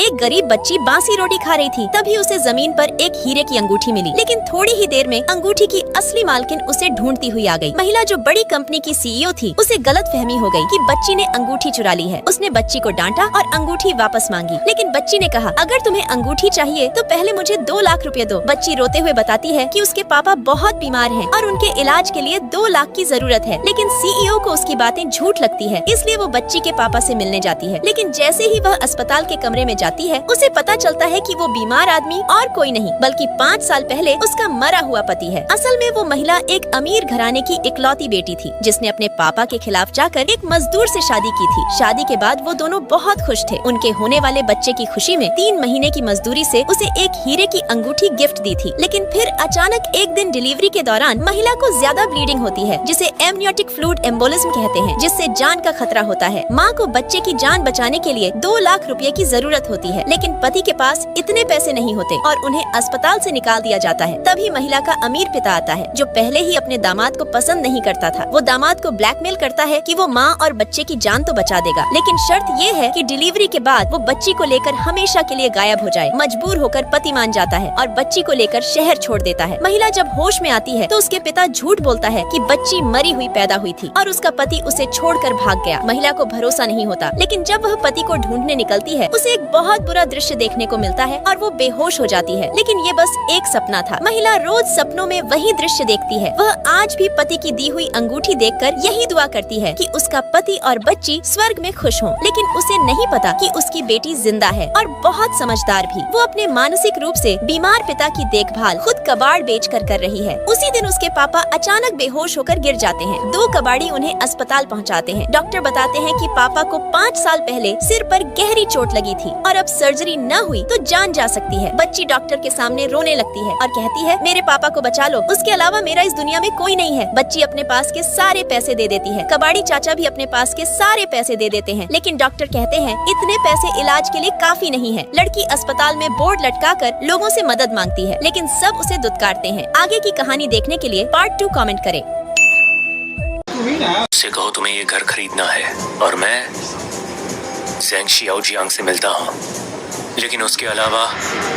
एक गरीब बच्ची बासी रोटी खा रही थी। तभी उसे जमीन पर एक हीरे की अंगूठी मिली, लेकिन थोड़ी ही देर में अंगूठी की असली मालकिन उसे ढूंढती हुई आ गई। महिला जो बड़ी कंपनी की सीईओ थी, उसे गलतफहमी हो गई कि बच्ची ने अंगूठी चुरा ली है। उसने बच्ची को डांटा और अंगूठी वापस मांगी, लेकिन बच्ची ने कहा, अगर तुम्हें अंगूठी चाहिए तो पहले मुझे 2 लाख रुपए दो। बच्ची रोते हुए बताती है कि उसके पापा बहुत बीमार हैं और उनके इलाज के लिए 2 लाख की जरूरत है, लेकिन सीईओ को उसकी बातें झूठ लगती है, इसलिए वो बच्ची के पापा से मिलने जाती है। लेकिन जैसे ही वह अस्पताल के कमरे में जाती है, उसे पता चलता है कि वो बीमार आदमी और कोई नहीं बल्कि 5 साल पहले उसका मरा हुआ पति है। असल में वो महिला एक अमीर घराने की इकलौती बेटी थी, जिसने अपने पापा के खिलाफ जाकर एक मजदूर से शादी की थी। शादी के बाद वो दोनों बहुत खुश थे। उनके होने वाले बच्चे की खुशी में 3 महीने की मजदूरी से उसे एक हीरे की अंगूठी गिफ्ट दी थी। लेकिन फिर अचानक एक दिन डिलीवरी के दौरान महिला को ज्यादा ब्लीडिंग होती है, जिसे एमनियोटिक फ्लूइड एम्बोलिज्म कहते हैं, जिससे जान का खतरा होता है। माँ को बच्चे की जान बचाने के लिए 2 लाख रुपए की जरूरत होती है, लेकिन पति के पास इतने पैसे नहीं होते और उन्हें अस्पताल से निकाल दिया जाता है। तभी महिला का अमीर पिता आता है, जो पहले ही अपने दामाद को पसंद नहीं करता था। वो दामाद को ब्लैकमेल करता है कि वो माँ और बच्चे की जान तो बचा देगा, लेकिन शर्त ये है कि डिलीवरी के बाद वो बच्ची को लेकर हमेशा के लिए गायब हो जाए। मजबूर होकर पति मान जाता है और बच्ची को लेकर शहर छोड़ देता है। महिला जब होश में आती है तो उसके पिता झूठ बोलता है कि बच्ची मरी हुई पैदा हुई थी और उसका पति उसे छोड़कर भाग गया। महिला को भरोसा नहीं होता, लेकिन जब वह पति को ढूंढने निकलती है, उसे एक बहुत बुरा दृश्य देखने को मिलता है और वो बेहोश हो जाती है। लेकिन ये बस एक सपना था। महिला रोज सपनों में वही दृश्य देखती है। वह आज भी पति की दी हुई अंगूठी देखकर यही दुआ करती है कि उसका पति और बच्ची स्वर्ग में खुश हों। लेकिन उसे नहीं पता कि उसकी बेटी जिंदा है और बहुत समझदार भी। वो अपने मानसिक रूप से बीमार पिता की देखभाल खुद कबाड़ बेचकर कर रही है। उसी दिन उसके पापा अचानक बेहोश होकर गिर जाते हैं। 2 कबाड़ी उन्हें अस्पताल पहुंचाते हैं। डॉक्टर बताते हैं कि पापा को 5 साल पहले सिर पर गहरी चोट लगी थी और अब सर्जरी न हुई तो जान जा सकती है। बच्ची डॉक्टर के सामने रोने लगती है और कहती है, मेरे पापा को बचा लो, उसके अलावा मेरा इस दुनिया में कोई नहीं है। बच्ची अपने पास के सारे पैसे दे देती है। कबाड़ी चाचा भी अपने पास के सारे पैसे दे देते हैं, लेकिन डॉक्टर कहते हैं इतने पैसे इलाज के लिए काफी नहीं है। लड़की अस्पताल में बोर्ड लटकाकर लोगों से मदद मांगती है, लेकिन सब उसे दुत्कारते हैं। आगे की कहानी देखने के लिए पार्ट 2 कमेंट करें। उससे कहो तुम्हें ये घर खरीदना है और मैं ज़ेंग शियाओजियांग से मिलता हूँ, लेकिन उसके अलावा